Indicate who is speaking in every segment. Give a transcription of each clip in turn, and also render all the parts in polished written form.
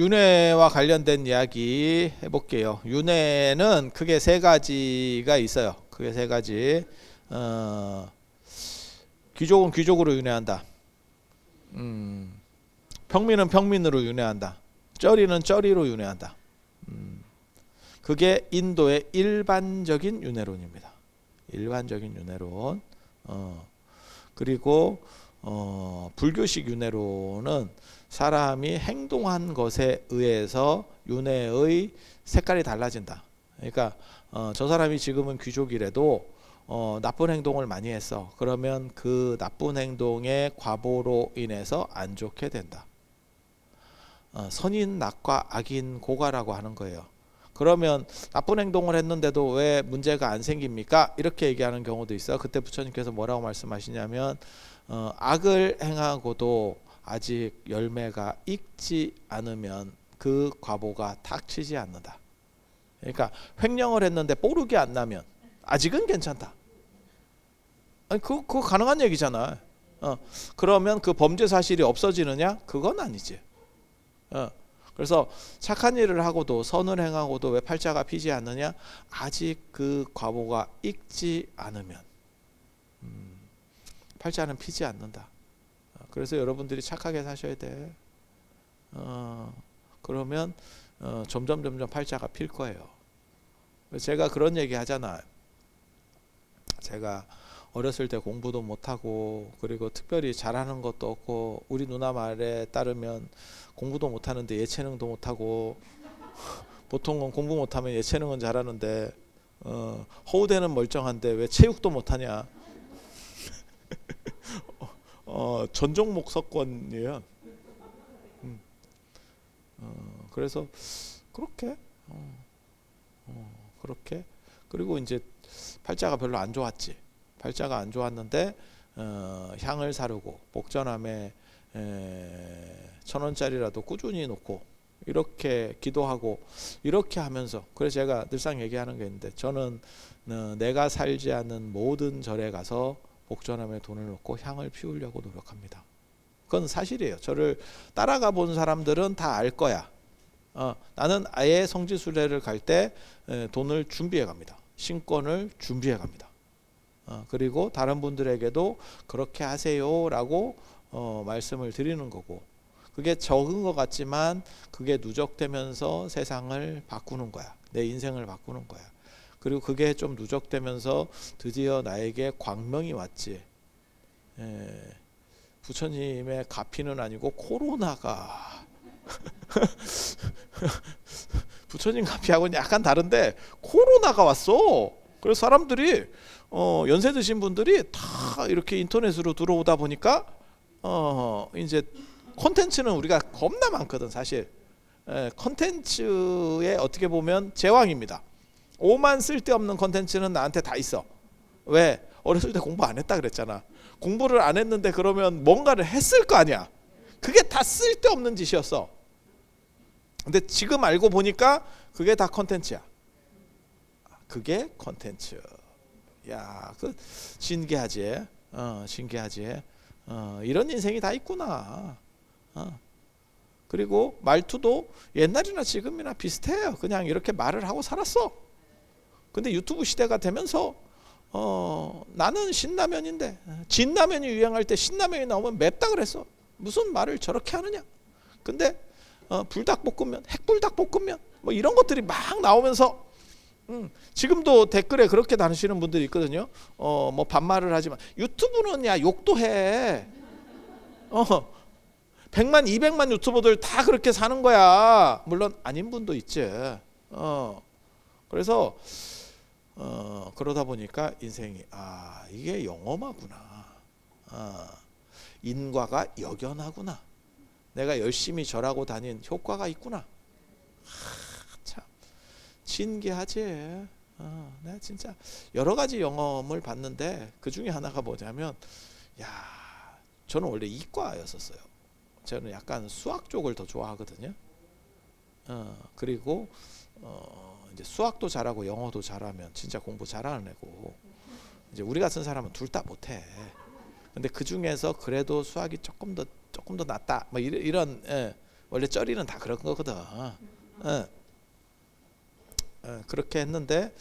Speaker 1: 윤회와 관련된 이야기 해볼게요. 윤회는 크게 세 가지가 있어요. 크게 세 가지. 귀족은 귀족으로 윤회한다. 평민은 평민으로 윤회한다. 쩌리는 쩌리로 윤회한다. 그게 인도의 일반적인 윤회론입니다. 일반적인 윤회론. 그리고 불교식 윤회론은 사람이 행동한 것에 의해서 윤회의 색깔이 달라진다. 그러니까 저 사람이 지금은 귀족이라도 나쁜 행동을 많이 했어. 그러면 그 나쁜 행동의 과보로 인해서 안 좋게 된다. 선인 낙과 악인 고가라고 하는 거예요. 그러면 나쁜 행동을 했는데도 왜 문제가 안 생깁니까? 이렇게 얘기하는 경우도 있어요. 그때 부처님께서 뭐라고 말씀하시냐면 악을 행하고도 아직 열매가 익지 않으면 그 과보가 닥치지 않는다. 그러니까 횡령을 했는데 뽀르기 안 나면 아직은 괜찮다. 아니 그거 가능한 얘기잖아. 그러면 그 범죄 사실이 없어지느냐? 그건 아니지. 그래서 착한 일을 하고도 선을 행하고도 왜 팔자가 피지 않느냐? 아직 그 과보가 익지 않으면 팔자는 피지 않는다. 그래서 여러분들이 착하게 사셔야 돼. 그러면 점점 팔자가 필 거예요. 제가 그런 얘기 하잖아요. 제가 어렸을 때 공부도 못하고 그리고 특별히 잘하는 것도 없고 우리 누나 말에 따르면 공부도 못하는데 예체능도 못하고 보통은 공부 못하면 예체능은 잘하는데 허우대는 멀쩡한데 왜 체육도 못하냐. 전 종목 석권이에요. 그래서 그렇게 그렇게 그리고 이제 팔자가 별로 안 좋았지. 팔자가 안 좋았는데 향을 사르고 복전함에 1,000원짜리라도 꾸준히 놓고 이렇게 기도하고 이렇게 하면서 그래서 제가 늘상 얘기하는 게 있는데 저는 내가 살지 않는 모든 절에 가서 복전함에 돈을 넣고 향을 피우려고 노력합니다. 그건 사실이에요. 저를 따라가 본 사람들은 다 알 거야. 나는 아예 성지순례를 갈 때 돈을 준비해 갑니다. 신권을 준비해 갑니다. 그리고 다른 분들에게도 그렇게 하세요라고 말씀을 드리는 거고 그게 적은 것 같지만 그게 누적되면서 세상을 바꾸는 거야. 내 인생을 바꾸는 거야. 그리고 그게 좀 누적되면서 드디어 나에게 광명이 왔지. 부처님의 가피는 아니고 코로나가 부처님 가피하고는 약간 다른데 코로나가 왔어. 그래서 사람들이 연세 드신 분들이 다 이렇게 인터넷으로 들어오다 보니까 이제 콘텐츠는 우리가 겁나 많거든 사실. 콘텐츠에 어떻게 보면 제왕입니다. 오만 쓸데없는 콘텐츠는 나한테 다 있어. 왜? 어렸을 때 공부 안 했다 그랬잖아. 공부를 안 했는데 그러면 뭔가를 했을 거 아니야. 그게 다 쓸데없는 짓이었어. 근데 지금 알고 보니까 그게 다 콘텐츠야. 그게 콘텐츠. 야, 그 신기하지. 신기하지. 이런 인생이 다 있구나. 그리고 말투도 옛날이나 지금이나 비슷해요. 그냥 이렇게 말을 하고 살았어. 근데 유튜브 시대가 되면서 나는 신라면인데 진라면이 유행할 때 신라면이 나오면 맵다 그랬어. 무슨 말을 저렇게 하느냐. 근데 불닭볶음면, 핵불닭볶음면 뭐 이런 것들이 막 나오면서 지금도 댓글에 그렇게 다니시는 분들이 있거든요. 뭐 반말을 하지만 유튜브는 야 욕도 해. 100만 200만 유튜버들 다 그렇게 사는 거야. 물론 아닌 분도 있지. 그래서 그러다 보니까 인생이 이게 영험하구나. 인과가 역연하구나. 내가 열심히 절하고 다닌 효과가 있구나. 참 신기하지. 내가 진짜 여러 가지 영험을 봤는데 그 중에 하나가 뭐냐면 저는 원래 이과였었어요. 저는 약간 수학 쪽을 더 좋아하거든요. 그리고 이제 수학도 잘하고 영어도 잘하면 진짜 공부 잘하는 애고 이제 우리 같은 사람은 둘 다 못해. 근데 그 중에서 그래도 수학이 조금 더 낫다. 뭐 이런 원래 쩌리는 다 그런 거거든. 그렇게 했는데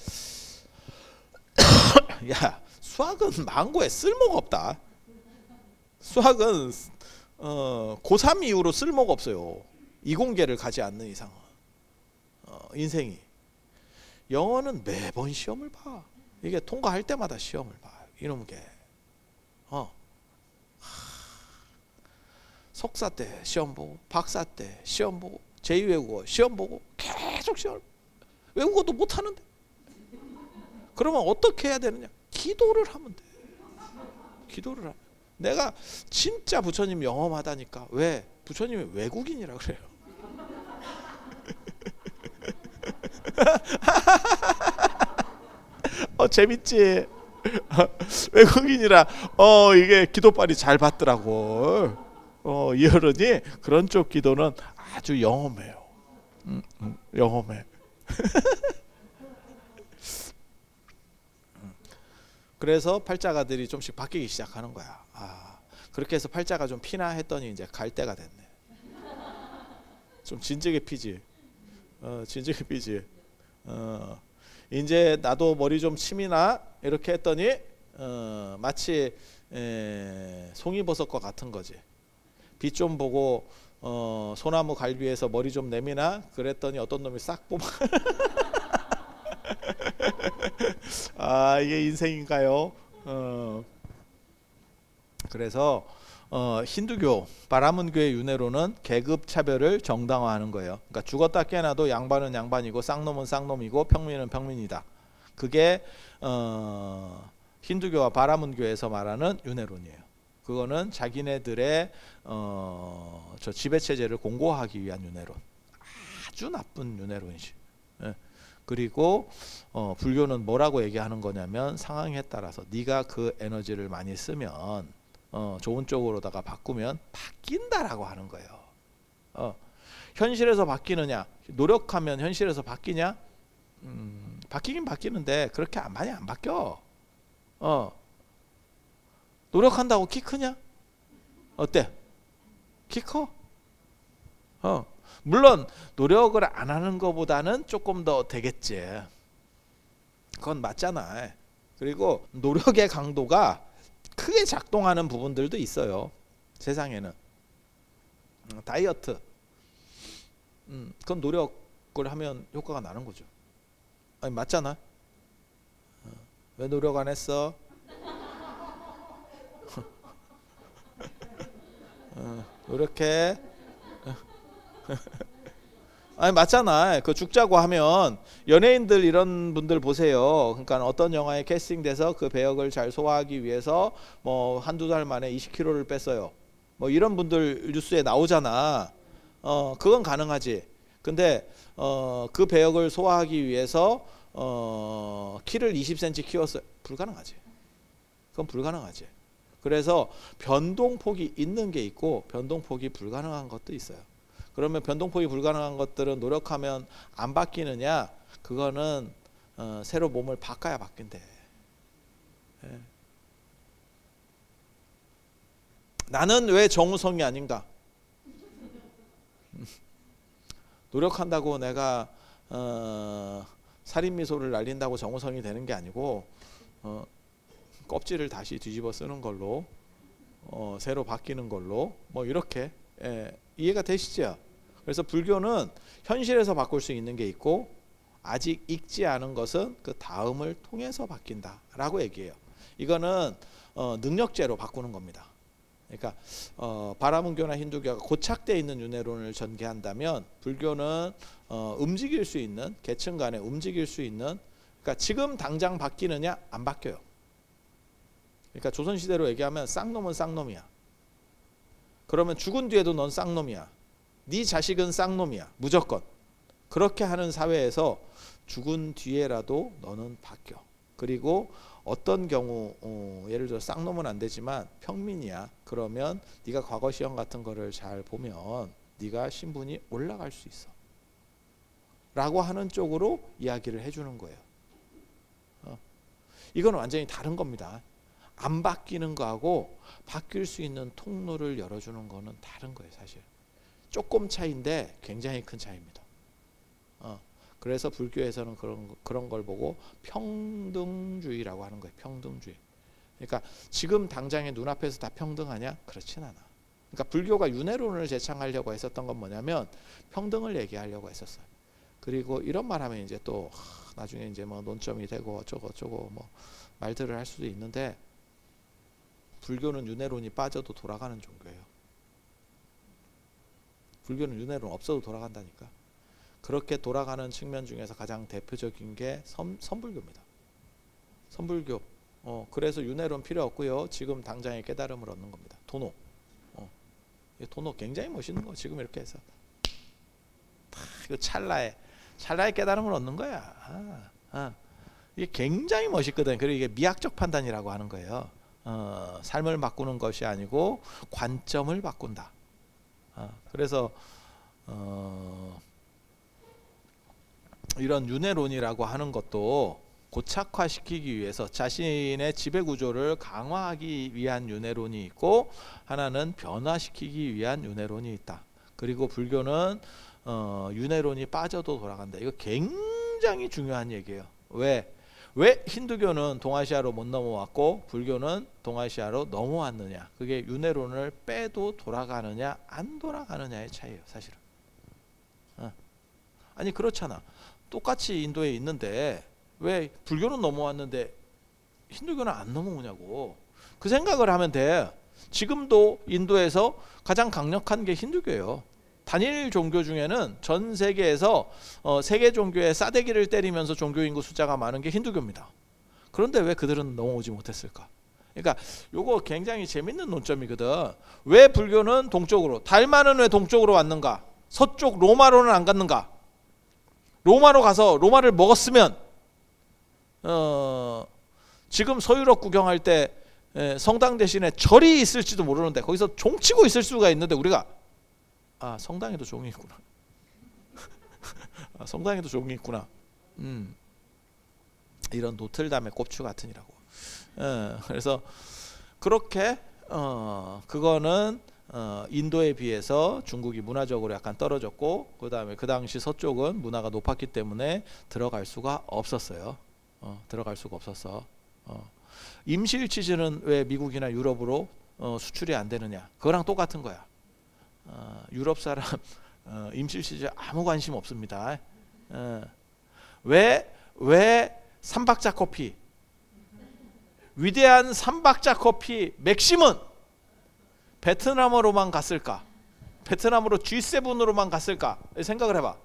Speaker 1: 야, 수학은 망고에 쓸모가 없다. 수학은 고3 이후로 쓸모가 없어요. 이공계를 가지 않는 이상은. 인생이. 영어는 매번 시험을 봐. 이게 통과할 때마다 시험을 봐. 이놈 게. 석사 때 시험 보고, 박사 때 시험 보고, 제2외국어 시험 보고, 계속 시험. 외국어도 못하는데. 그러면 어떻게 해야 되느냐? 기도를 하면 돼. 기도를 하면. 내가 진짜 부처님 영험하다니까. 왜? 부처님이 외국인이라 그래요. 재밌지? 외국인이라 이게 기도빨이 잘 받더라고. 이 어른이 그런 쪽 기도는 아주 영험해요. 영험해. 그래서 팔자가들이 좀씩 바뀌기 시작하는 거야. 그렇게 해서 팔자가 좀 피나 했더니 이제 갈 때가 됐네. 좀 진즉에 피지. 진즉에 피지. 이제 나도 머리 좀 치미나 이렇게 했더니 마치 송이버섯과 같은 거지. 빛 좀 보고 소나무 갈비에서 머리 좀 내미나 그랬더니 어떤 놈이 싹 뽑아. 이게 인생인가요? 그래서 힌두교 바라문교의 윤회로는 계급 차별을 정당화하는 거예요. 그러니까 죽었다 깨어나도 양반은 양반이고 쌍놈은 쌍놈이고 평민은 평민이다. 그게 힌두교와 바라문교에서 말하는 윤회론이에요. 그거는 자기네들의 저 지배체제를 공고하기 위한 윤회론. 아주 나쁜 윤회론이지. 그리고 불교는 뭐라고 얘기하는 거냐면 상황에 따라서 네가 그 에너지를 많이 쓰면 좋은 쪽으로다가 바꾸면 바뀐다라고 하는 거예요. 현실에서 바뀌느냐? 노력하면 현실에서 바뀌냐? 바뀌긴 바뀌는데 그렇게 많이 안 바뀌어. 노력한다고 키 크냐? 어때? 키 커? 물론 노력을 안 하는 것보다는 조금 더 되겠지. 그건 맞잖아. 그리고 노력의 강도가 크게 작동하는 부분들도 있어요. 세상에는. 다이어트. 그건 노력을 하면 효과가 나는 거죠. 아니 맞잖아. 왜 노력 안 했어? 노력해. 아니 맞잖아. 그 죽자고 하면 연예인들 이런 분들 보세요. 그러니까 어떤 영화에 캐스팅돼서 그 배역을 잘 소화하기 위해서 뭐 한두 달 만에 20kg를 뺐어요. 뭐 이런 분들 뉴스에 나오잖아. 그건 가능하지. 근데 그 배역을 소화하기 위해서 키를 20cm 키웠어요. 불가능하지. 그건 불가능하지. 그래서 변동폭이 있는 게 있고 변동폭이 불가능한 것도 있어요. 그러면 변동폭이 불가능한 것들은 노력하면 안 바뀌느냐? 그거는 새로 몸을 바꿔야 바뀐대. 예. 나는 왜 정우성이 아닌가? 노력한다고 내가 살인미소를 날린다고 정우성이 되는 게 아니고 껍질을 다시 뒤집어 쓰는 걸로 새로 바뀌는 걸로 뭐 이렇게 이해가 되시죠? 그래서 불교는 현실에서 바꿀 수 있는 게 있고 아직 익지 않은 것은 그 다음을 통해서 바뀐다라고 얘기해요. 이거는 능력제로 바꾸는 겁니다. 그러니까 바라문교나 힌두교가 고착되어 있는 윤회론을 전개한다면 불교는 움직일 수 있는 계층 간에 움직일 수 있는 그러니까 지금 당장 바뀌느냐 안 바뀌어요. 그러니까 조선시대로 얘기하면 쌍놈은 쌍놈이야. 그러면 죽은 뒤에도 넌 쌍놈이야. 네 자식은 쌍놈이야. 무조건. 그렇게 하는 사회에서 죽은 뒤에라도 너는 바뀌어. 그리고 어떤 경우 예를 들어 쌍놈은 안 되지만 평민이야. 그러면 네가 과거 시험 같은 거를 잘 보면 네가 신분이 올라갈 수 있어. 라고 하는 쪽으로 이야기를 해주는 거예요. 이건 완전히 다른 겁니다. 안 바뀌는 거하고 바뀔 수 있는 통로를 열어주는 거는 다른 거예요. 사실 조금 차이인데 굉장히 큰 차이입니다. 그래서 불교에서는 그런 걸 보고 평등주의라고 하는 거예요. 평등주의. 그러니까 지금 당장에 눈앞에서 다 평등하냐? 그렇진 않아. 그러니까 불교가 윤회론을 제창하려고 했었던 건 뭐냐면 평등을 얘기하려고 했었어요. 그리고 이런 말하면 이제 또 나중에 이제 뭐 논점이 되고 어쩌고 뭐 말들을 할 수도 있는데, 불교는 윤회론이 빠져도 돌아가는 종교예요. 불교는 윤회론 없어도 돌아간다니까. 그렇게 돌아가는 측면 중에서 가장 대표적인 게 선불교입니다. 선불교. 그래서 윤회론 필요 없고요. 지금 당장의 깨달음을 얻는 겁니다. 도노. 도노 굉장히 멋있는 거. 지금 이렇게 해서 그 찰나에 깨달음을 얻는 거야. 이게 굉장히 멋있거든. 그리고 이게 미학적 판단이라고 하는 거예요. 삶을 바꾸는 것이 아니고 관점을 바꾼다. 그래서 이런 윤회론이라고 하는 것도 고착화시키기 위해서 자신의 지배구조를 강화하기 위한 윤회론이 있고, 하나는 변화시키기 위한 윤회론이 있다. 그리고 불교는 윤회론이 빠져도 돌아간다. 이거 굉장히 중요한 얘기예요. 왜 힌두교는 동아시아로 못 넘어왔고 불교는 동아시아로 넘어왔느냐? 그게 윤회론을 빼도 돌아가느냐 안 돌아가느냐의 차이예요, 사실은. 아니 그렇잖아. 똑같이 인도에 있는데 왜 불교는 넘어왔는데 힌두교는 안 넘어오냐고. 그 생각을 하면 돼. 지금도 인도에서 가장 강력한 게 힌두교예요. 단일 종교 중에는 전 세계에서 세계 종교의 싸대기를 때리면서 종교 인구 숫자가 많은 게 힌두교입니다. 그런데 왜 그들은 넘어오지 못했을까? 그러니까 요거 굉장히 재밌는 논점이거든. 왜 불교는 동쪽으로, 달마는 왜 동쪽으로 왔는가? 서쪽 로마로는 안 갔는가? 로마로 가서 로마를 먹었으면 지금 서유럽 구경할 때 성당 대신에 절이 있을지도 모르는데 거기서 종치고 있을 수가 있는데 우리가 성당에도 종이 있구나. 성당에도 종이 있구나. 이런 노틀담의 꼽추 같으니라고. 그래서 그렇게 그거는 인도에 비해서 중국이 문화적으로 약간 떨어졌고, 그 다음에 그 당시 서쪽은 문화가 높았기 때문에 들어갈 수가 없었어요. 들어갈 수가 없었어. 임실 치즈는 왜 미국이나 유럽으로 수출이 안 되느냐? 그거랑 똑같은 거야. 유럽 사람 임실 치즈 아무 관심 없습니다. 왜 삼박자 커피, 위대한 삼박자 커피 맥심은 베트남으로만 갔을까? 베트남으로 G7으로만 갔을까? 생각을 해봐.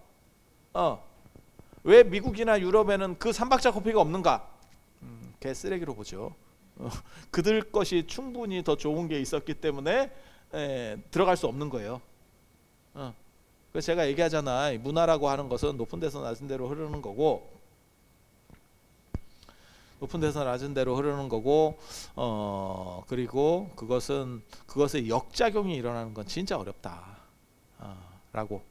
Speaker 1: 왜 미국이나 유럽에는 그 삼박자 커피가 없는가? 개 쓰레기로 보죠. 그들 것이 충분히 더 좋은 게 있었기 때문에 들어갈 수 없는 거예요. 그래서 제가 얘기하잖아. 문화라고 하는 것은 높은 데서 낮은 데로 흐르는 거고, 그리고 그것의 역작용이 일어나는 건 진짜 어렵다. 라고.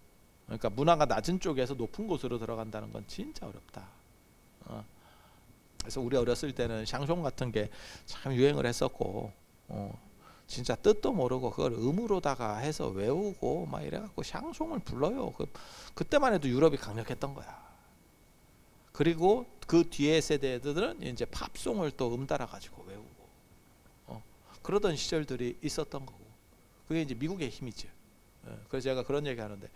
Speaker 1: 그러니까 문화가 낮은 쪽에서 높은 곳으로 들어간다는 건 진짜 어렵다. 그래서 우리 어렸을 때는 샹송 같은 게 참 유행을 했었고, 진짜 뜻도 모르고 그걸 음으로다가 해서 외우고 막 이래갖고 샹송을 불러요. 그때만 해도 유럽이 강력했던 거야. 그리고 그 뒤에 세대들은 이제 팝송을 또 따라 가지고 외우고 그러던 시절들이 있었던 거고, 그게 이제 미국의 힘이죠. 그래서 제가 그런 얘기 하는데,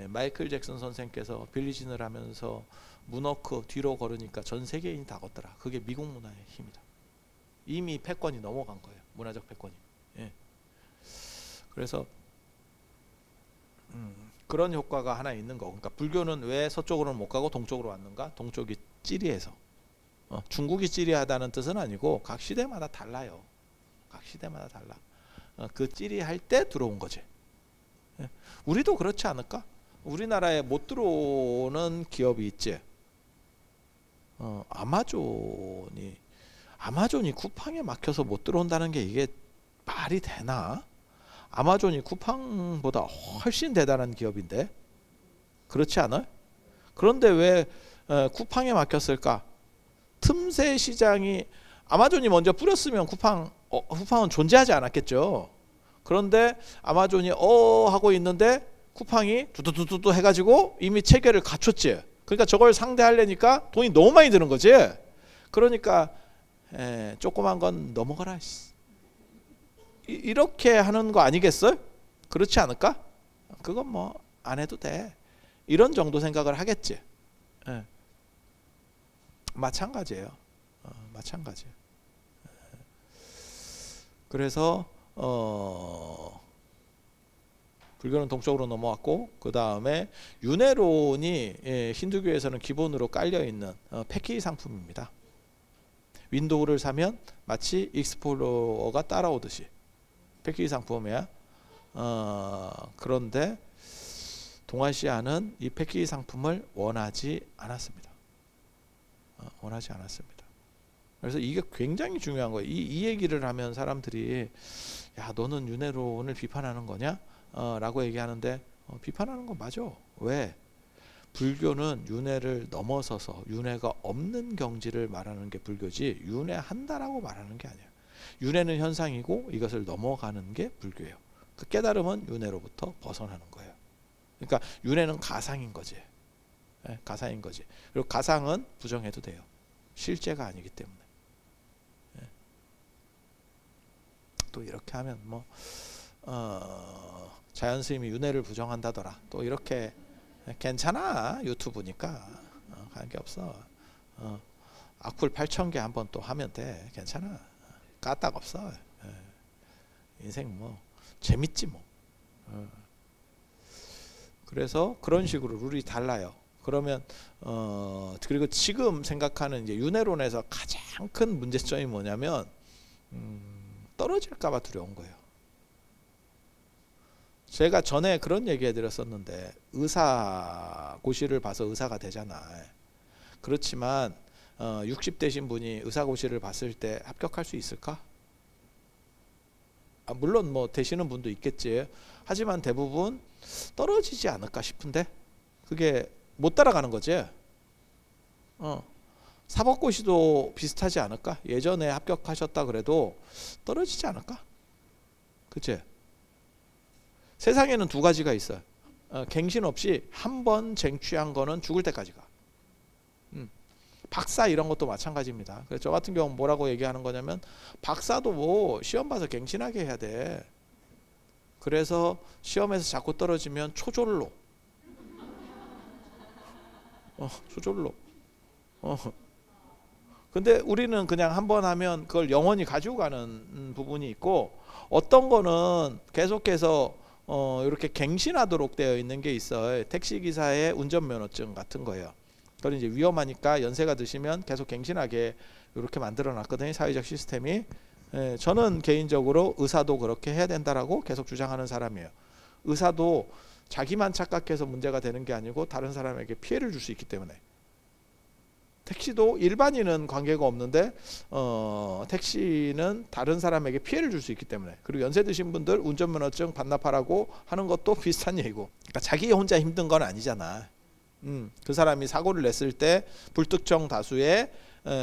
Speaker 1: 마이클 잭슨 선생께서 빌리진을 하면서 문워크 뒤로 걸으니까 전 세계인이 다 걷더라. 그게 미국 문화의 힘이다. 이미 패권이 넘어간 거예요. 문화적 패권이. 그래서 그런 효과가 하나 있는 거고. 그러니까 불교는 왜 서쪽으로는 못 가고 동쪽으로 왔는가? 동쪽이 찌리해서. 중국이 찌리하다는 뜻은 아니고 각 시대마다 달라요. 각 시대마다 달라. 그 찌리할 때 들어온 거지. 우리도 그렇지 않을까? 우리나라에 못 들어오는 기업이 있지. 아마존이 쿠팡에 막혀서 못 들어온다는 게 이게 말이 되나? 아마존이 쿠팡보다 훨씬 대단한 기업인데, 그렇지 않아요? 그런데 왜 쿠팡에 막혔을까? 틈새 시장이, 아마존이 먼저 뿌렸으면 쿠팡은 존재하지 않았겠죠. 그런데 아마존이 하고 있는데 쿠팡이 두두두두 해가지고 이미 체계를 갖췄지. 그러니까 저걸 상대하려니까 돈이 너무 많이 드는 거지. 그러니까 조그만 건 넘어가라. 이렇게 하는 거 아니겠어요? 그렇지 않을까? 그건 뭐 안 해도 돼. 이런 정도 생각을 하겠지. 마찬가지예요. 마찬가지예요. 그래서 불교는 동쪽으로 넘어왔고 그 다음에 윤회론이 힌두교에서는 기본으로 깔려 있는 패키지 상품입니다. 윈도우를 사면 마치 익스플로러가 따라오듯이 패키지 상품이야. 그런데 동아시아는 이 패키지 상품을 원하지 않았습니다. 원하지 않았습니다. 그래서 이게 굉장히 중요한 거예요. 이 얘기를 하면 사람들이 야 너는 윤회론을 비판하는 거냐? 라고 얘기하는데 비판하는 건 맞아. 왜? 불교는 윤회를 넘어서서 윤회가 없는 경지를 말하는 게 불교지 윤회한다라고 말하는 게 아니야. 윤회는 현상이고 이것을 넘어가는 게 불교예요. 그 깨달음은 윤회로부터 벗어나는 거예요. 그러니까 윤회는 가상인 거지. 가상인 거지. 그리고 가상은 부정해도 돼요. 실제가 아니기 때문에. 또 이렇게 하면 뭐 자연 스님이 윤회를 부정한다더라. 또 이렇게 괜찮아. 유튜브니까 관계 없어. 악플 8,000개 한번 또 하면 돼. 괜찮아. 까딱 없어. 인생 뭐 재밌지 뭐. 그래서 그런 식으로 룰이 달라요. 그러면 그리고 지금 생각하는 이제 윤회론에서 가장 큰 문제점이 뭐냐면 떨어질까봐 두려운 거예요. 제가 전에 그런 얘기 해드렸었는데 의사 고시를 봐서 의사가 되잖아. 그렇지만 60대신 분이 의사고시를 봤을 때 합격할 수 있을까? 물론 뭐 되시는 분도 있겠지. 하지만 대부분 떨어지지 않을까 싶은데 그게 못 따라가는 거지. 사법고시도 비슷하지 않을까? 예전에 합격하셨다 그래도 떨어지지 않을까? 그치? 세상에는 두 가지가 있어요. 갱신 없이 한 번 쟁취한 거는 죽을 때까지 가. 박사 이런 것도 마찬가지입니다. 그래서 저 같은 경우는 뭐라고 얘기하는 거냐면 박사도 뭐 시험 봐서 갱신하게 해야 돼. 그래서 시험에서 자꾸 떨어지면 초졸로. 초졸로. 근데 우리는 그냥 한 번 하면 그걸 영원히 가지고 가는 부분이 있고 어떤 거는 계속해서 이렇게 갱신하도록 되어 있는 게 있어요. 택시기사의 운전면허증 같은 거예요. 그건 이제 위험하니까 연세가 드시면 계속 갱신하게 이렇게 만들어 놨거든요. 사회적 시스템이. 저는 개인적으로 의사도 그렇게 해야 된다라고 계속 주장하는 사람이에요. 의사도 자기만 착각해서 문제가 되는 게 아니고 다른 사람에게 피해를 줄 수 있기 때문에. 택시도 일반인은 관계가 없는데 택시는 다른 사람에게 피해를 줄 수 있기 때문에. 그리고 연세 드신 분들 운전면허증 반납하라고 하는 것도 비슷한 얘기고. 그러니까 자기 혼자 힘든 건 아니잖아. 그 사람이 사고를 냈을 때 불특정 다수의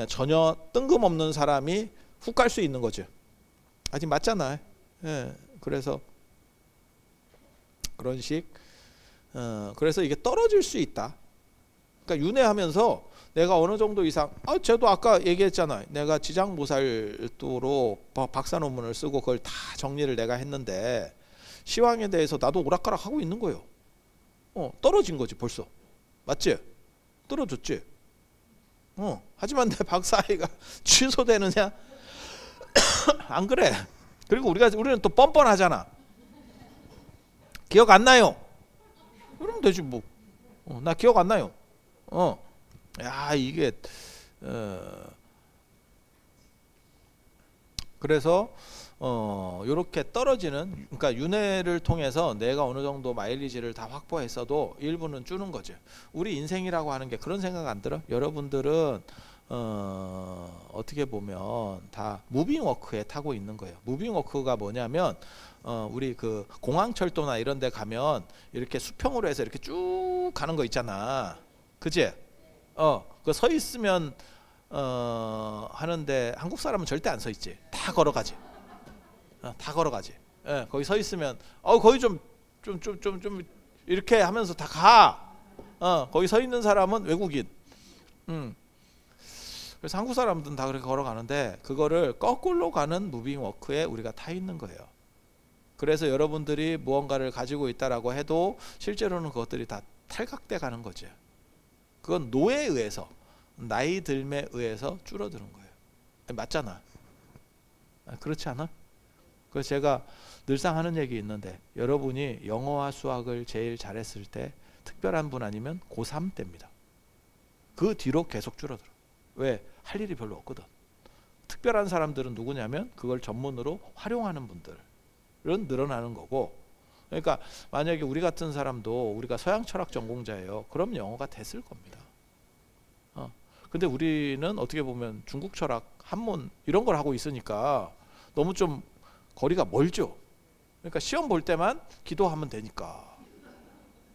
Speaker 1: 전혀 뜬금없는 사람이 훅 갈 수 있는 거죠. 아직 맞잖아. 그래서 그런 식. 그래서 이게 떨어질 수 있다. 그러니까 윤회하면서 내가 어느 정도 이상, 쟤도 아까 얘기했잖아. 내가 지장보살도로 박사 논문을 쓰고 그걸 다 정리를 내가 했는데 시황에 대해서 나도 오락가락 하고 있는 거예요. 떨어진 거지 벌써. 맞지? 떨어졌지? 하지만 내 박사학위가 취소되느냐? 안 그래. 그리고 우리는 또 뻔뻔하잖아. 기억 안 나요? 그러면 되지 뭐. 나 기억 안 나요. 야 이게 그래서 요렇게 떨어지는, 그러니까 윤회를 통해서 내가 어느 정도 마일리지를 다 확보했어도 일부는 주는 거죠. 우리 인생이라고 하는 게 그런 생각 안 들어? 여러분들은 어떻게 보면 다 무빙워크에 타고 있는 거예요. 무빙워크가 뭐냐면 우리 그 공항철도나 이런 데 가면 이렇게 수평으로 해서 이렇게 쭉 가는 거 있잖아. 그치? 그 서 있으면 하는데 한국 사람은 절대 안 서 있지. 다 걸어가지. 다 걸어가지. 거기 서 있으면 거기 좀 이렇게 하면서 다 가. 거기 서 있는 사람은 외국인. 그래서 한국 사람들은 다 그렇게 걸어가는데 그거를 거꾸로 가는 무빙 워크에 우리가 타 있는 거예요. 그래서 여러분들이 무언가를 가지고 있다라고 해도 실제로는 그것들이 다 탈각돼 가는 거죠. 그건 노에 의해서, 나이 들매 의해서 줄어드는 거예요. 맞잖아. 그렇지 않아? 그래서 제가 늘상 하는 얘기 있는데, 여러분이 영어와 수학을 제일 잘했을 때 특별한 분 아니면 고3 때입니다. 그 뒤로 계속 줄어들어. 왜? 할 일이 별로 없거든. 특별한 사람들은 누구냐면 그걸 전문으로 활용하는 분들은 늘어나는 거고, 그러니까 만약에 우리 같은 사람도 우리가 서양 철학 전공자예요. 그럼 영어가 됐을 겁니다. 근데 우리는 어떻게 보면 중국 철학, 한문 이런 걸 하고 있으니까 너무 좀 거리가 멀죠. 그러니까 시험 볼 때만 기도하면 되니까.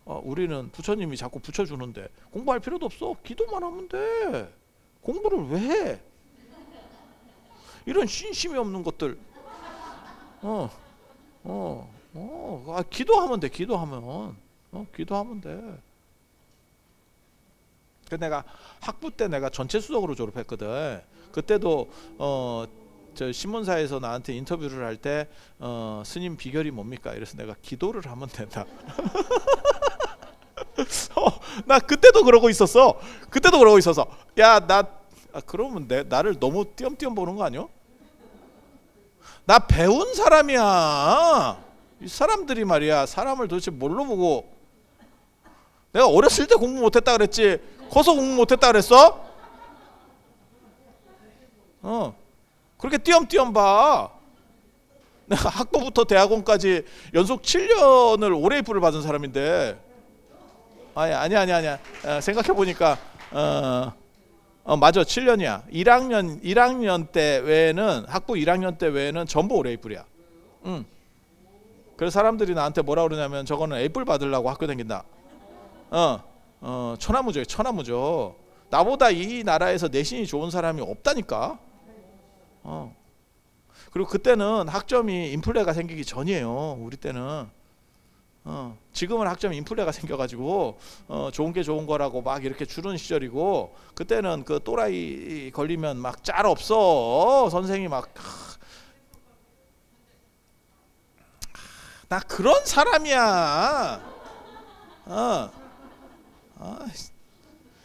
Speaker 1: 우리는 부처님이 자꾸 붙여주는데 공부할 필요도 없어. 기도만 하면 돼. 공부를 왜 해? 이런 신심이 없는 것들. 기도하면 돼. 기도하면 돼. 그 내가 학부 때 내가 전체 수석으로 졸업했거든. 그때도 저 신문사에서 나한테 인터뷰를 할 때 스님 비결이 뭡니까? 이래서 내가 기도를 하면 된다. 나 그때도 그러고 있었어. 야, 그러면 나를 너무 띄엄띄엄 보는 거 아니야? 나 배운 사람이야. 이 사람들이 말이야, 사람을 도대체 뭘로 보고. 내가 어렸을 때 공부 못했다 그랬지 커서 공부 못했다 그랬어? 그렇게 띄엄띄엄 봐. 내가 학부부터 대학원까지 연속 7년을 오레이프를 받은 사람인데. 아니야. 생각해보니까 맞아, 7년이야. 1학년 때 외에는, 학부 1학년 때 외에는 전부 오레이플이야. 그래서 사람들이 나한테 뭐라 그러냐면 저거는 에이플 받으려고 학교 다닌다. 천하무죠. 나보다 이 나라에서 내신이 좋은 사람이 없다니까. 그리고 그때는 학점이 인플레가 생기기 전이에요. 우리 때는. 지금은 학점이 인플레가 생겨가지고 좋은 게 좋은 거라고 막 이렇게 주는 시절이고, 그때는 그 또라이 걸리면 막 짤 없어. 선생이 막. 나 그런 사람이야.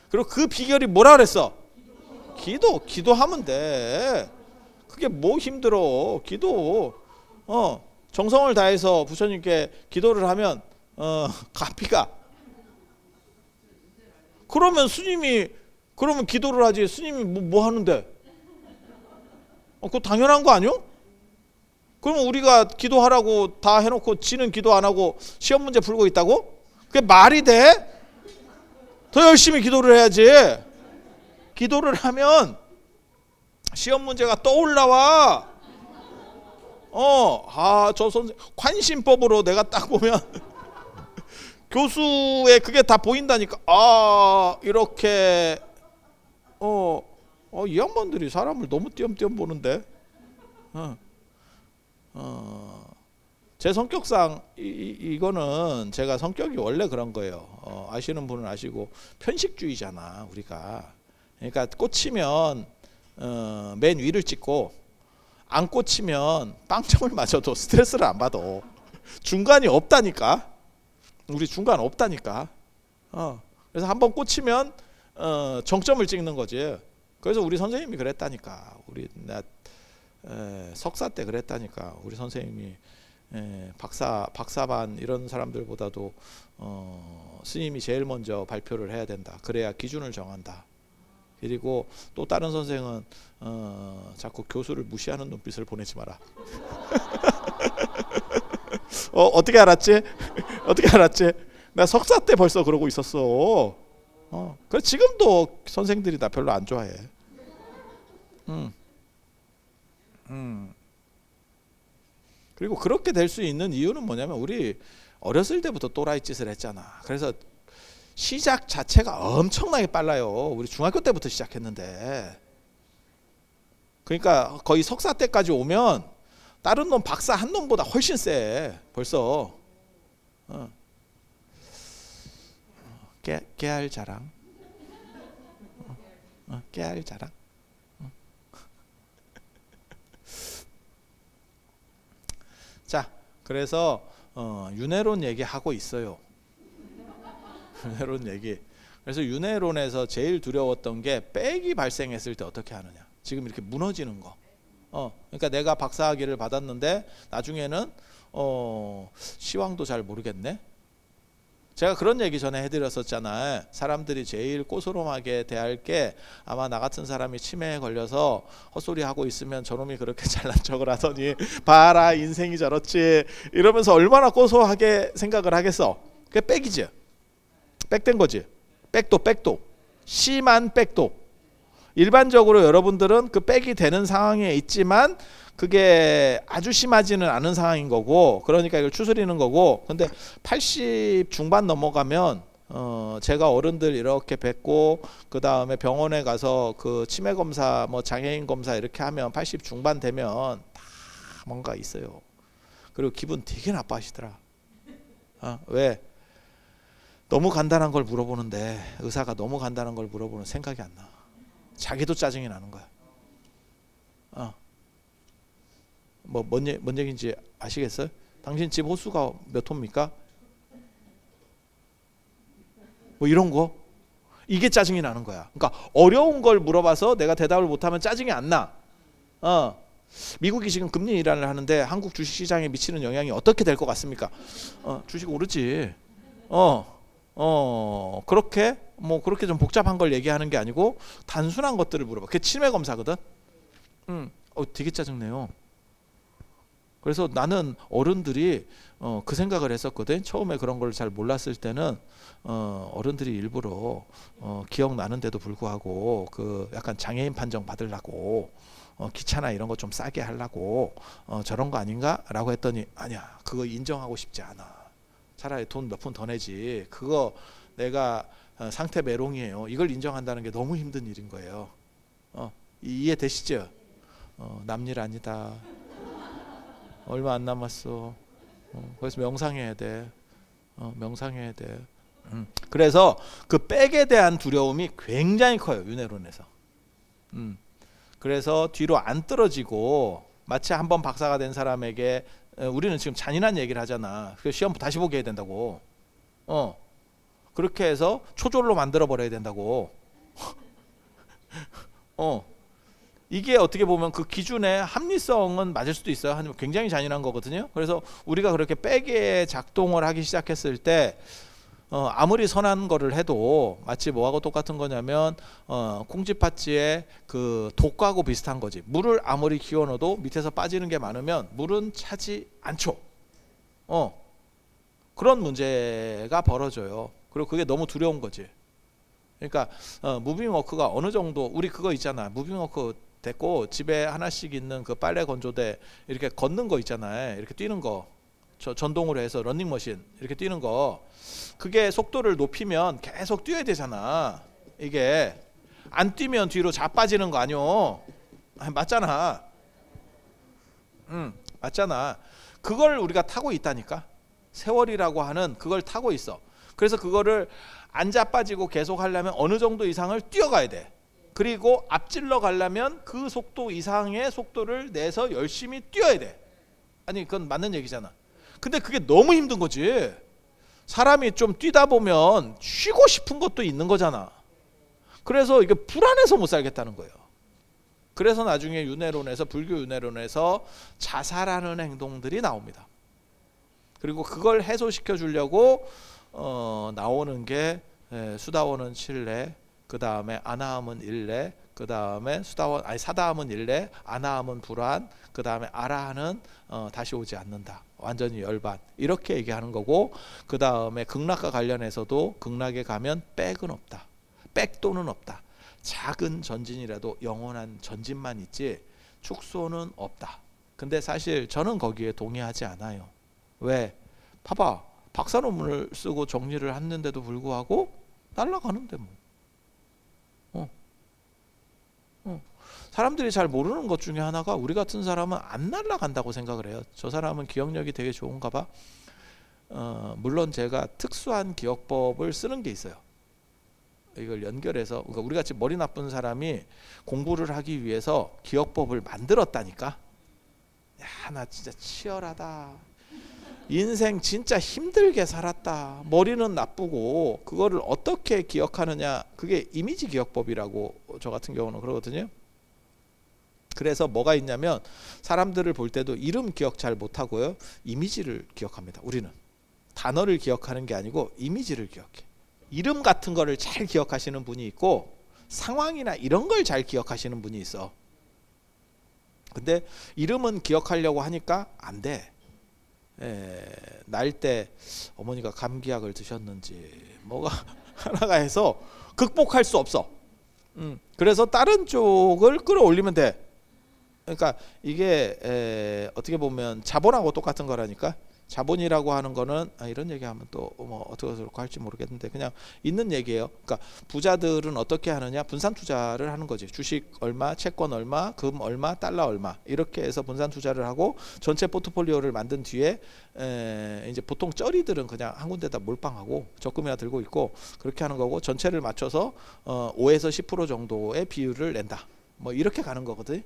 Speaker 1: 그리고 그 비결이 뭐라 그랬어? 기도하면 돼. 그게 뭐 힘들어? 기도. 정성을 다해서 부처님께 기도를 하면 갚이가. 그러면 기도를 하지. 스님이 뭐 하는데? 그거 당연한 거 아니요? 그러면 우리가 기도하라고 다 해놓고 지는 기도 안 하고 시험 문제 풀고 있다고? 그게 말이 돼? 더 열심히 기도를 해야지. 기도를 하면 시험 문제가 떠올라와. 저 선생 관심법으로 내가 딱 보면 교수의 그게 다 보인다니까. 이렇게 이 양반들이 사람을 너무 띄엄띄엄 보는데. 제 성격상 이거는 제가 성격이 원래 그런 거예요. 아시는 분은 아시고 편식주의잖아 우리가. 그러니까 꽂히면 맨 위를 찍고, 안 꽂히면 빵점을 맞아도 스트레스를 안 받아. 중간이 없다니까. 우리 중간 없다니까. 그래서 한번 꽂히면 정점을 찍는 거지. 그래서 우리 선생님이 그랬다니까. 나 석사 때 그랬다니까. 우리 선생님이 박사반 이런 사람들보다도 스님이 제일 먼저 발표를 해야 된다. 그래야 기준을 정한다. 그리고 또 다른 선생은 자꾸 교수를 무시하는 눈빛을 보내지 마라. 어떻게 알았지? 나 석사 때 벌써 그러고 있었어. 그래서 지금도 선생들이 나 별로 안 좋아해. 그리고 그렇게 될 수 있는 이유는 뭐냐면 우리 어렸을 때부터 또라이 짓을 했잖아. 그래서 시작 자체가 엄청나게 빨라요. 우리 중학교 때부터 시작했는데. 그러니까 거의 석사 때까지 오면 다른 놈 박사 한 놈보다 훨씬 세. 벌써. 깨알 자랑. 깨알 자랑. 자, 그래서 윤회론 얘기하고 있어요. 윤회론 얘기. 그래서 윤회론에서 제일 두려웠던 게 빽이 발생했을 때 어떻게 하느냐. 지금 이렇게 무너지는 거. 그러니까 내가 박사학위를 받았는데 나중에는 시황도 잘 모르겠네. 제가 그런 얘기 전에 해드렸었잖아요. 사람들이 제일 꼬소름하게 대할 게 아마 나 같은 사람이 치매에 걸려서 헛소리 하고 있으면 저놈이 그렇게 잘난 척을 하더니 봐라 인생이 저렇지 이러면서 얼마나 고소하게 생각을 하겠어. 그게 빽이지. 빽된 거지. 빽도 심한 빽도. 일반적으로 여러분들은 그 빽이 되는 상황에 있지만 그게 아주 심하지는 않은 상황인 거고, 그러니까 이걸 추스리는 거고. 근데 80 중반 넘어가면 제가 어른들 이렇게 뵙고 그 다음에 병원에 가서 그 치매 검사 뭐 장애인 검사 이렇게 하면 80 중반 되면 다 뭔가 있어요. 그리고 기분 되게 나빠하시더라. 왜? 너무 간단한 걸 물어보는데 의사가 너무 간단한 걸 물어보는 생각이 안 나. 자기도 짜증이 나는 거야. 뭔 얘기인지 아시겠어요? 당신 집 호수가 몇 호입니까? 뭐 이런 거. 이게 짜증이 나는 거야. 그러니까 어려운 걸 물어봐서 내가 대답을 못하면 짜증이 안 나. 미국이 지금 금리 인하를 하는데 한국 주식시장에 미치는 영향이 어떻게 될 것 같습니까? 주식 오르지. 그렇게 좀 복잡한 걸 얘기하는 게 아니고 단순한 것들을 물어봐. 그게 치매 검사거든. 되게 짜증내요. 그래서 나는 어른들이 그 생각을 했었거든. 처음에 그런 걸 잘 몰랐을 때는 어른들이 일부러 기억나는데도 불구하고 그 약간 장애인 판정 받으려고 기차나 이런 거 좀 싸게 하려고 저런 거 아닌가? 라고 했더니 아니야, 그거 인정하고 싶지 않아. 차라리 돈 몇 푼 더 내지. 그거 내가 상태 메롱이에요. 이걸 인정한다는 게 너무 힘든 일인 거예요. 이해되시죠? 남일 아니다. 얼마 안 남았어. 그래서 명상해야 돼. 명상해야 돼. 그래서 그 빽에 대한 두려움이 굉장히 커요. 윤회론에서. 그래서 뒤로 안 떨어지고 마치 한번 박사가 된 사람에게 우리는 지금 잔인한 얘기를 하잖아. 그래서 시험 다시 보게 해야 된다고. 그렇게 해서 초졸로 만들어 버려야 된다고. 이게 어떻게 보면 그 기준의 합리성은 맞을 수도 있어요. 하지만 굉장히 잔인한 거거든요. 그래서 우리가 그렇게 빽에 작동을 하기 시작했을 때 아무리 선한 거를 해도 마치 뭐하고 똑같은 거냐면 콩쥐팥쥐의 그 독하고 비슷한 거지. 물을 아무리 기워 넣어도 밑에서 빠지는 게 많으면 물은 차지 않죠. 그런 문제가 벌어져요. 그리고 그게 너무 두려운 거지. 그러니까 무빙워크가 어느 정도, 우리 그거 있잖아. 무빙워크 됐고 집에 하나씩 있는 그 빨래 건조대 이렇게 걷는 거 있잖아요. 이렇게 뛰는 거. 전동으로 해서 러닝머신 이렇게 뛰는 거. 그게 속도를 높이면 계속 뛰어야 되잖아. 이게 안 뛰면 뒤로 자빠지는 거 아니오. 맞잖아. 맞잖아. 그걸 우리가 타고 있다니까. 세월이라고 하는 그걸 타고 있어. 그래서 그거를 안 자빠지고 계속 하려면 어느 정도 이상을 뛰어가야 돼. 그리고 앞질러 가려면 그 속도 이상의 속도를 내서 열심히 뛰어야 돼. 아니 그건 맞는 얘기잖아. 근데 그게 너무 힘든 거지. 사람이 좀 뛰다 보면 쉬고 싶은 것도 있는 거잖아. 그래서 이게 불안해서 못 살겠다는 거예요. 그래서 나중에 윤회론에서, 불교 윤회론에서 자살하는 행동들이 나옵니다. 그리고 그걸 해소시켜 주려고 나오는 게 수다원은 칠례, 그 다음에 아나함은 일례, 그 다음에 사다함은 일례, 아나함은 불안, 그 다음에 아라한은 다시 오지 않는다. 완전히 열반. 이렇게 얘기하는 거고, 그 다음에 극락과 관련해서도 극락에 가면 빽은 없다. 빽도는 없다. 작은 전진이라도 영원한 전진만 있지 축소는 없다. 근데 사실 저는 거기에 동의하지 않아요. 왜? 봐봐. 박사 논문을 쓰고 정리를 했는데도 불구하고 날아가는데 뭐. 사람들이 잘 모르는 것 중에 하나가 우리 같은 사람은 안 날아간다고 생각을 해요. 저 사람은 기억력이 되게 좋은가 봐. 물론 제가 특수한 기억법을 쓰는 게 있어요. 이걸 연결해서, 그러니까 우리 같이 머리 나쁜 사람이 공부를 하기 위해서 기억법을 만들었다니까. 야, 나 진짜 치열하다. 인생 진짜 힘들게 살았다. 머리는 나쁘고 그거를 어떻게 기억하느냐. 그게 이미지 기억법이라고 저 같은 경우는 그러거든요. 그래서 뭐가 있냐면 사람들을 볼 때도 이름 기억 잘 못하고요. 이미지를 기억합니다. 우리는 단어를 기억하는 게 아니고 이미지를 기억해. 이름 같은 거를 잘 기억하시는 분이 있고 상황이나 이런 걸 잘 기억하시는 분이 있어. 근데 이름은 기억하려고 하니까 안 돼. 날 때 어머니가 감기약을 드셨는지 뭐가 하나가 해서 극복할 수 없어. 그래서 다른 쪽을 끌어올리면 돼. 그러니까 이게 어떻게 보면 자본하고 똑같은 거라니까. 자본이라고 하는 거는 이런 얘기하면 또 뭐 어떻게 그렇고 할지 모르겠는데 그냥 있는 얘기예요. 그러니까 부자들은 어떻게 하느냐, 분산 투자를 하는 거지. 주식 얼마, 채권 얼마, 금 얼마, 달러 얼마 이렇게 해서 분산 투자를 하고 전체 포트폴리오를 만든 뒤에 이제 보통 쩌리들은 그냥 한 군데다 몰빵하고 적금이나 들고 있고 그렇게 하는 거고 전체를 맞춰서 5에서 10% 정도의 비율을 낸다. 뭐 이렇게 가는 거거든.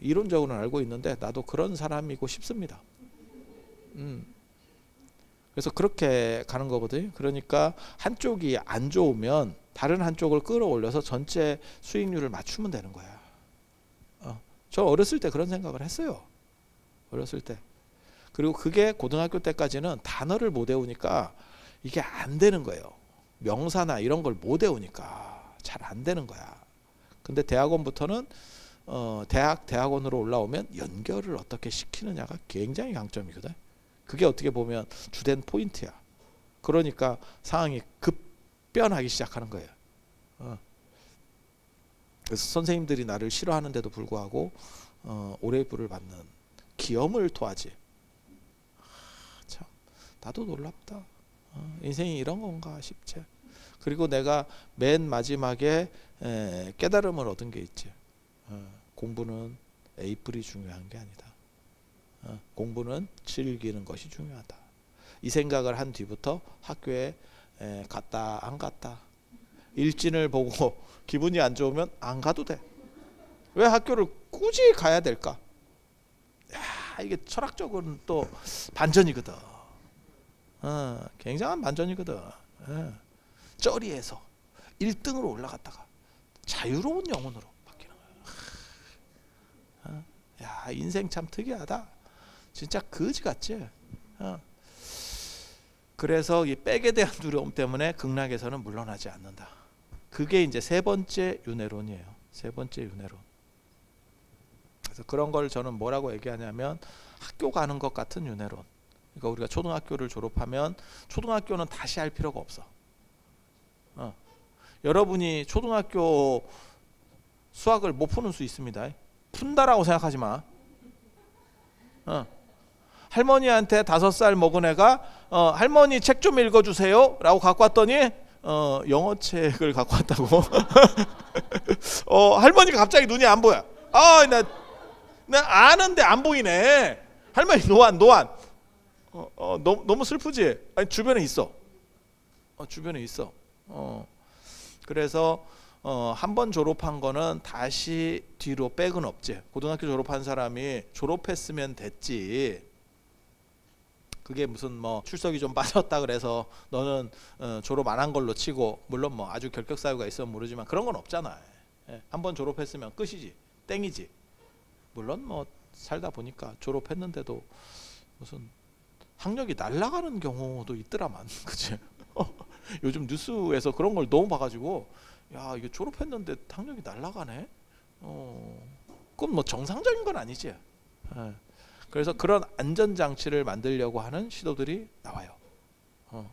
Speaker 1: 이론적으로는 알고 있는데 나도 그런 사람이고 싶습니다. 그래서 그렇게 가는 거거든요. 그러니까 한쪽이 안 좋으면 다른 한쪽을 끌어올려서 전체 수익률을 맞추면 되는 거야. 저 어렸을 때 그런 생각을 했어요. 어렸을 때. 그리고 그게 고등학교 때까지는 단어를 못 외우니까 이게 안 되는 거예요. 명사나 이런 걸 못 외우니까 잘 안 되는 거야. 근데 대학원부터는 대학원으로 올라오면 연결을 어떻게 시키느냐가 굉장히 강점이거든. 그게 어떻게 보면 주된 포인트야. 그러니까 상황이 급변하기 시작하는 거예요. 그래서 선생님들이 나를 싫어하는데도 불구하고 오레이브를 받는 기염을 토하지. 참 나도 놀랍다. 인생이 이런 건가 싶지. 그리고 내가 맨 마지막에 깨달음을 얻은 게 있지. 공부는 에이프이 중요한 게 아니다. 공부는 즐기는 것이 중요하다. 이 생각을 한 뒤부터 학교에 갔다 안 갔다. 일진을 보고 기분이 안 좋으면 안 가도 돼. 왜 학교를 굳이 가야 될까? 야, 이게 철학적으로는 또 반전이거든. 굉장한 반전이거든. 쩌리에서 1등으로 올라갔다가 자유로운 영혼으로 바뀌는 거야. 야, 인생 참 특이하다. 진짜 거지 같지. 그래서 이 백에 대한 두려움 때문에 극락에서는 물러나지 않는다. 그게 이제 세 번째 윤회론이에요. 세 번째 윤회론. 그래서 그런 걸 저는 뭐라고 얘기하냐면 학교 가는 것 같은 윤회론. 그러니까 우리가 초등학교를 졸업하면 초등학교는 다시 할 필요가 없어. 여러분이 초등학교 수학을 못 푸는 수 있습니다. 푼다라고 생각하지 마. 할머니한테 5살 먹은 애가 할머니 책 좀 읽어주세요 라고 갖고 왔더니 영어 책을 갖고 왔다고. 할머니가 갑자기 눈이 안 보여. 나 아는데 안 보이네. 할머니 노안. 너무 슬프지? 아니, 주변에 있어. 주변에 있어. 그래서 한 번 졸업한 거는 다시 뒤로 백은 없지. 고등학교 졸업한 사람이 졸업했으면 됐지. 그게 무슨 뭐 출석이 좀 빠졌다 그래서 너는 졸업 안 한 걸로 치고, 물론 뭐 아주 결격 사유가 있으면 모르지만 그런 건 없잖아. 한 번 졸업했으면 끝이지. 땡이지. 물론 뭐 살다 보니까 졸업했는데도 무슨 학력이 날아가는 경우도 있더라만. 그치? 요즘 뉴스에서 그런 걸 너무 봐가지고 야, 이게 졸업했는데 학력이 날아가네. 그건 뭐 정상적인 건 아니지. 그래서 그런 안전장치를 만들려고 하는 시도들이 나와요.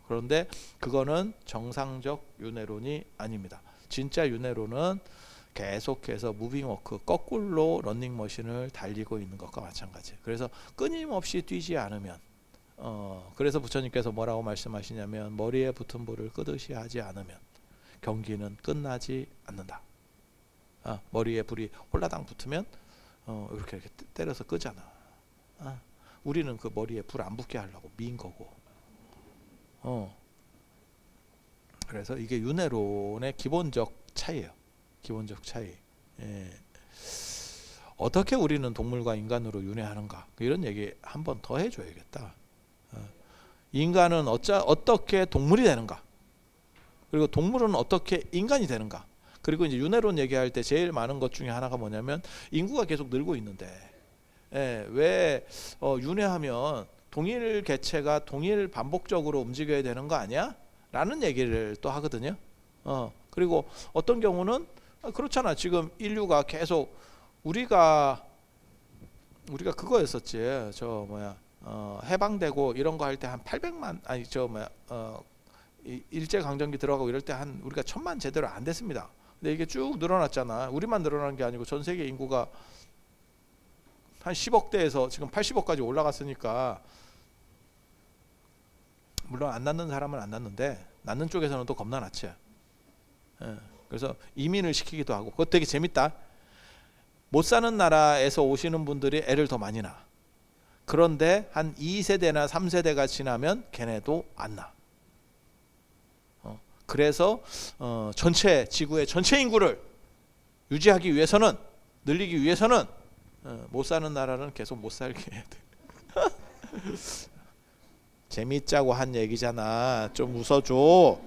Speaker 1: 그런데 그거는 정상적 윤회론이 아닙니다. 진짜 윤회론은 계속해서 무빙워크, 거꾸로 런닝머신을 달리고 있는 것과 마찬가지예요. 그래서 끊임없이 뛰지 않으면, 그래서 부처님께서 뭐라고 말씀하시냐면 머리에 붙은 불을 끄듯이 하지 않으면 경기는 끝나지 않는다. 머리에 불이 홀라당 붙으면 이렇게 때려서 끄잖아. 우리는 그 머리에 불 안 붙게 하려고 민 거고. 그래서 이게 윤회론의 기본적 차이예요. 기본적 차이. 예. 어떻게 우리는 동물과 인간으로 윤회하는가, 이런 얘기 한 번 더 해줘야겠다. 인간은 어떻게 동물이 되는가, 그리고 동물은 어떻게 인간이 되는가. 그리고 이제 윤회론 얘기할 때 제일 많은 것 중에 하나가 뭐냐면 인구가 계속 늘고 있는데 왜 윤회하면 동일 개체가 동일 반복적으로 움직여야 되는 거 아니야? 라는 얘기를 또 하거든요. 그리고 어떤 경우는 그렇잖아. 지금 인류가 계속 우리가 그거였었지. 저 뭐야 해방되고 이런 거 할 때 한 800만 아니 저 뭐야 일제 강점기 들어가고 이럴 때 한 우리가 1000만 제대로 안 됐습니다. 근데 이게 쭉 늘어났잖아. 우리만 늘어난 게 아니고 전 세계 인구가 한 10억대에서 지금 80억까지 올라갔으니까, 물론 안 낳는 사람은 안 낳는데 낳는 쪽에서는 또 겁나 낳지. 그래서 이민을 시키기도 하고. 그거 되게 재밌다. 못 사는 나라에서 오시는 분들이 애를 더 많이 낳아. 그런데 한 2세대나 3세대가 지나면 걔네도 안 낳아. 그래서 전체 지구의 전체 인구를 유지하기 위해서는, 늘리기 위해서는 못 사는 나라는 계속 못 살게 해야 돼. 재밌자고 한 얘기잖아. 좀 웃어줘.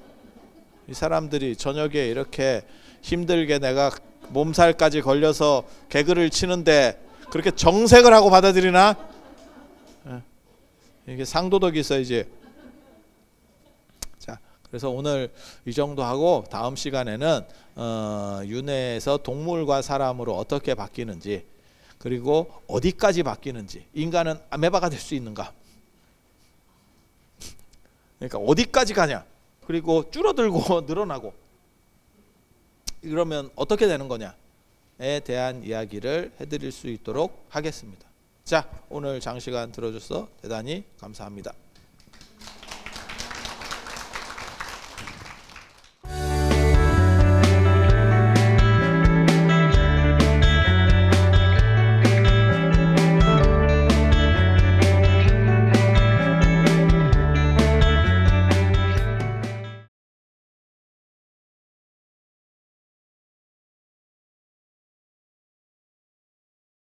Speaker 1: 이 사람들이 저녁에 이렇게 힘들게 내가 몸살까지 걸려서 개그를 치는데 그렇게 정색을 하고 받아들이나? 이게 상도덕이 있어야지. 자, 그래서 오늘 이 정도 하고 다음 시간에는 윤회에서 동물과 사람으로 어떻게 바뀌는지, 그리고 어디까지 바뀌는지, 인간은 아메바가 될 수 있는가, 그러니까 어디까지 가냐, 그리고 줄어들고 늘어나고 이러면 어떻게 되는 거냐에 대한 이야기를 해드릴 수 있도록 하겠습니다. 자, 오늘 장시간 들어줘서 대단히 감사합니다.